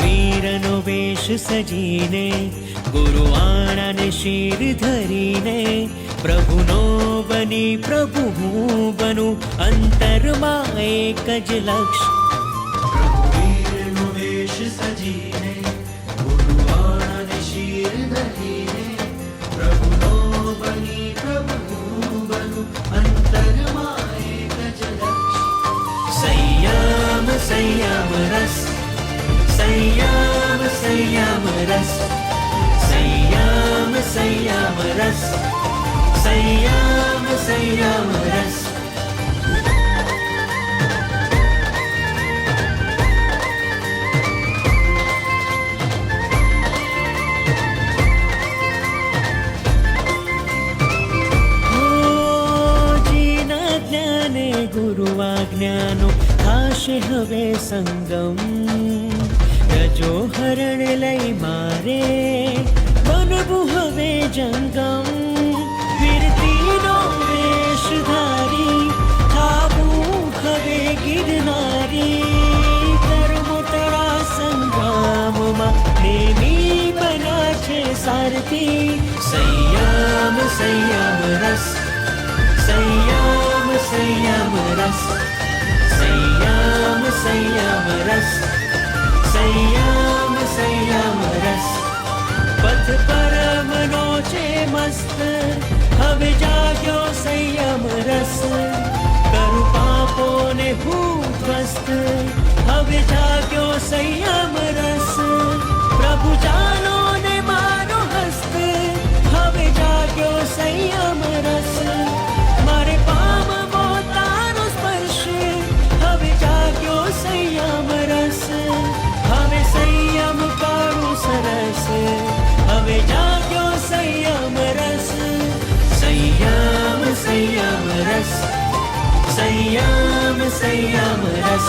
રઘુવીરનો વેશ સજીને ગુરુવાણાને શિર ધરીને પ્રભુનો બની પ્રભુ હું બનું અંતરમાં એક જ લક્ષ્ય રઘુવીરનો વેશ સજીને ગુરુવાણાને શિર ધરીને પ્રભુનો બની પ્રભુ હું બનું અંતરમાં એક જ લક્ષ્ય સંયમ સંયમ રસ સંયમ સંયમ રસ સંયમ સંયમ રસ સંયમ સંયમ રસ જીના જ્ઞાને ગુરુવાજ્ઞાનો થાશે હવે સંગમ રજો હરણ લઈ મારે બનવું હવે જંગમ વીરતીનો વેશ ધારી થાવું હવે ગિરનારી કર્મોતરા સંગ્રામમાં નેમી બના છે સારથી સંયમ સંયમ રસ સંયમ સંયમ રસ સંયમ સંયમ રસ સંયમ સંયમ રસ પથ પરમનો છે મસ્ત હવે જાગ્યો સંયમ રસ કરું પાપોને હું ધ્વસ્ત હવે જાગ્યો સંયમ રસ પ્રભુ જાનો ને મારો હસ્ત હવે જાગ્યો સંયમ રસ મારે પામવો તારો સ્પર્શ હવે જાગ્યો સંયમ રસ હવે સંયમ કરું સરસ હવે જાગ્યો સંયમ રસ સંયમ સંયમ રસ સંયમ સંયમ રસ